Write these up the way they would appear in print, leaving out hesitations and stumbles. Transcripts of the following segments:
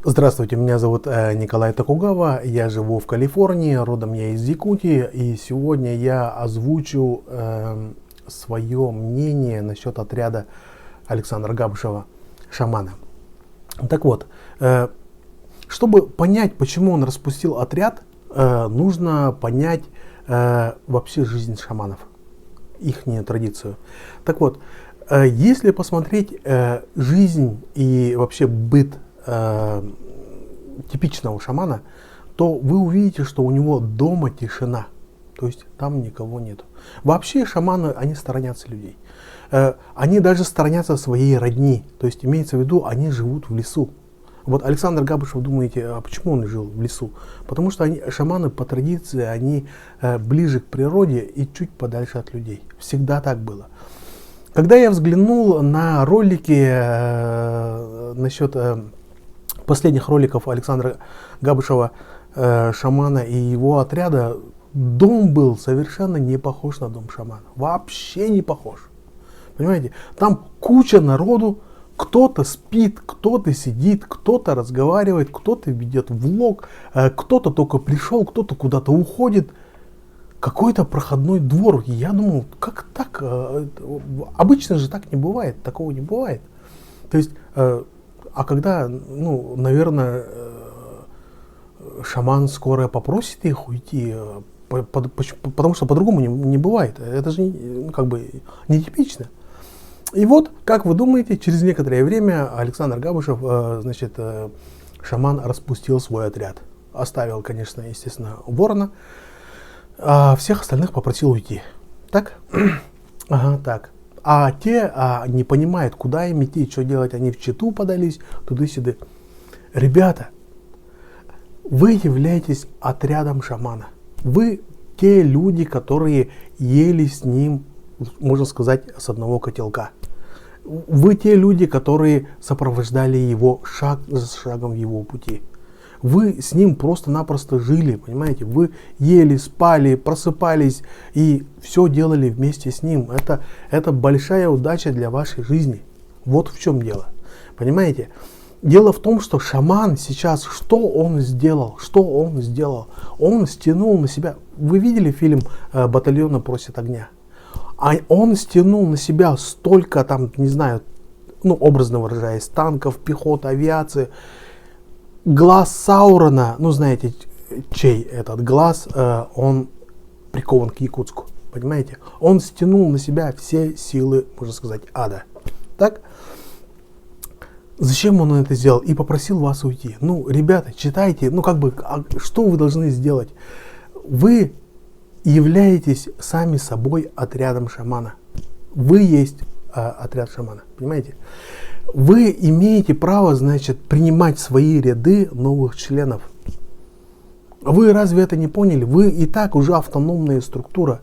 Здравствуйте, меня зовут Николай Токугава, я живу в Калифорнии, родом я из Якутии, и сегодня я озвучу свое мнение насчет отряда Александра Габышева «Шамана». Так вот, чтобы понять, почему он распустил отряд, нужно понять вообще жизнь шаманов, их традицию. Так вот, если посмотреть жизнь и вообще быт типичного шамана, то вы увидите, что у него дома тишина, то есть там никого нет. Вообще шаманы, они сторонятся людей, они даже сторонятся своей родни, то есть имеется в виду, они живут в лесу. Вот Александр Габышев, думаете, а почему он жил в лесу? Потому что шаманы по традиции, они ближе к природе и чуть подальше от людей. Всегда так было. Когда я взглянул на ролики насчет последних роликов Александра Габышева «Шамана» и его отряда, дом был совершенно не похож на дом шамана. Вообще не похож. Понимаете? Там куча народу, кто-то спит, кто-то сидит, кто-то разговаривает, кто-то ведет влог, кто-то только пришел, кто-то куда-то уходит. Какой-то проходной двор. Я думал, как так? Обычно же так не бывает, такого не бывает. То есть, а когда, наверное, шаман скоро попросит их уйти, потому что по-другому не бывает. Это же нетипично. И вот, как вы думаете, через некоторое время Александр Габышев, шаман распустил свой отряд. Оставил, конечно, естественно, Ворона, а всех остальных попросил уйти. Так? Ага, так. А те не понимают, куда им идти, что делать. Они в Читу подались, туда-сюда. Ребята, вы являетесь отрядом шамана. Вы те люди, которые ели с ним, можно сказать, с одного котелка. Вы те люди, которые сопровождали его шаг за шагом в его пути. Вы с ним просто-напросто жили, понимаете? Вы ели, спали, просыпались и все делали вместе с ним. Это большая удача для вашей жизни. Вот в чем дело. Понимаете? Дело в том, что шаман сейчас, что он сделал? Что он сделал? Он стянул на себя... Вы видели фильм «Батальоны просят огня»? А он стянул на себя столько там, не знаю, образно выражаясь, танков, пехоты, авиации. Глаз Саурона, знаете, чей этот глаз, он прикован к Якутску, понимаете? Он стянул на себя все силы, можно сказать, ада. Так? Зачем он это сделал? И попросил вас уйти. Ребята, читайте, что вы должны сделать? Вы являетесь сами собой отрядом шамана. Вы есть отряд шамана, понимаете? Вы имеете право, принимать в свои ряды новых членов. Вы разве это не поняли? Вы и так уже автономная структура.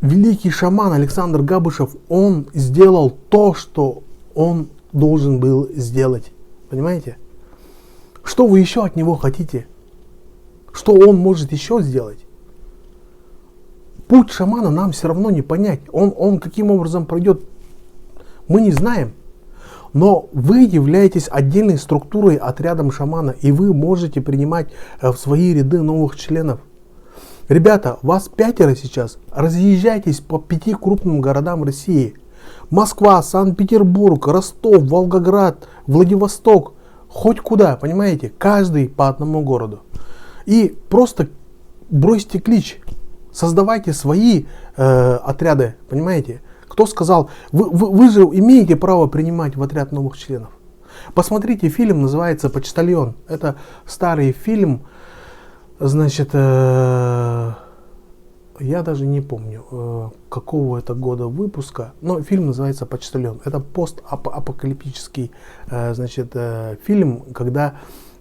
Великий шаман Александр Габышев, он сделал то, что он должен был сделать. Понимаете? Что вы еще от него хотите? Что он может еще сделать? Путь шамана нам все равно не понять. Он каким образом пройдет, мы не знаем. Но вы являетесь отдельной структурой, отрядом шамана, и вы можете принимать в свои ряды новых членов. Ребята, вас 5 сейчас, разъезжайтесь по 5 крупным городам России. Москва, Санкт-Петербург, Ростов, Волгоград, Владивосток, хоть куда, понимаете, каждый по одному городу. И просто бросьте клич, создавайте свои отряды, понимаете. Кто сказал, вы же имеете право принимать в отряд новых членов. Посмотрите, фильм называется «Почтальон». Это старый фильм, я даже не помню, какого это года выпуска, но фильм называется «Почтальон». Это постапокалиптический, фильм, когда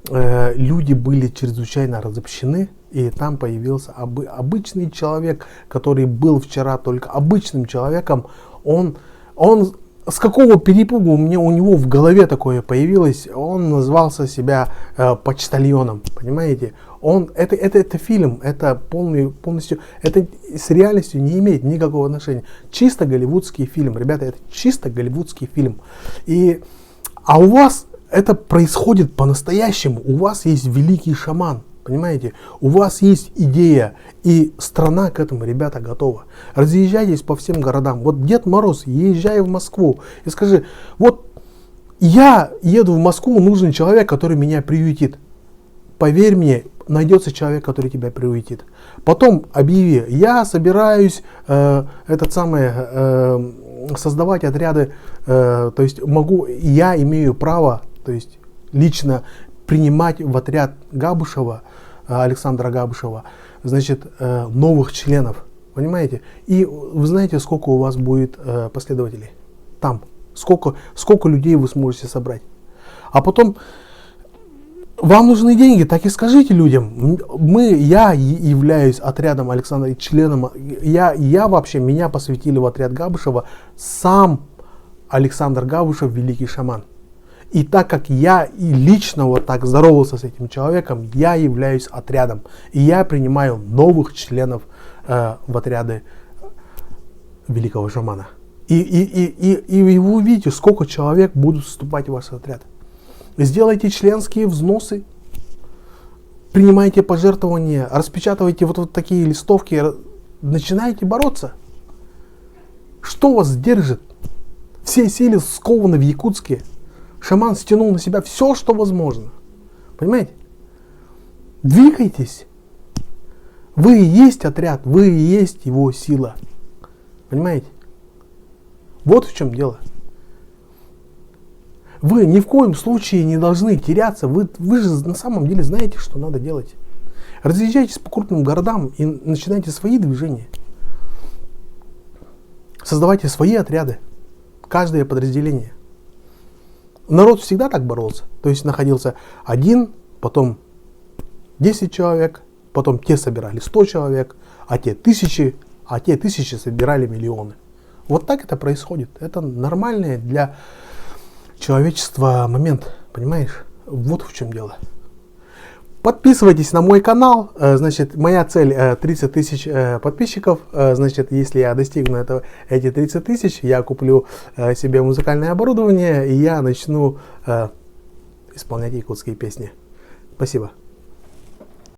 люди были чрезвычайно разобщены, и там появился обычный человек, который был вчера только обычным человеком. Он с какого перепугу у него в голове такое появилось, он назвался себя почтальоном, понимаете? Это фильм, это полностью, это с реальностью не имеет никакого отношения. Чисто голливудский фильм, ребята, это чисто голливудский фильм. А у вас это происходит по-настоящему. У вас есть великий шаман, понимаете? У вас есть идея, и страна к этому, ребята, готова. Разъезжайтесь по всем городам. Вот Дед Мороз, езжай в Москву и скажи, вот я еду в Москву, нужен человек, который меня приютит. Поверь мне, найдется человек, который тебя приютит. Потом объяви, я собираюсь создавать отряды, то есть я имею право, то есть лично принимать в отряд Габушева, Александра Габушева, значит, новых членов, понимаете? И вы знаете, сколько у вас будет последователей там, сколько людей вы сможете собрать. А потом, вам нужны деньги, так и скажите людям. Я являюсь отрядом Александра, членом, меня посвятили в отряд Габушева сам Александр Габушев, великий шаман. И так как я и лично вот так здоровался с этим человеком, я являюсь отрядом. И я принимаю новых членов в отряды великого шамана. И вы увидите, сколько человек будут вступать в ваш отряд. Сделайте членские взносы, принимайте пожертвования, распечатывайте вот такие листовки, начинайте бороться. Что вас держит? Все силы скованы в Якутске. Шаман стянул на себя все, что возможно. Понимаете? Двигайтесь. Вы и есть отряд, вы и есть его сила. Понимаете? Вот в чем дело. Вы ни в коем случае не должны теряться. Вы же на самом деле знаете, что надо делать. Разъезжайтесь по крупным городам и начинайте свои движения. Создавайте свои отряды. Каждое подразделение. Народ всегда так боролся. То есть находился один, потом 10 человек, потом те собирали 100 человек, а те тысячи собирали миллионы. Вот так это происходит. Это нормальный для человечества момент. Понимаешь? Вот в чем дело. Подписывайтесь на мой канал. Значит, моя цель 30 тысяч подписчиков. Значит, если я достигну эти 30 тысяч, я куплю себе музыкальное оборудование и я начну исполнять якутские песни. Спасибо.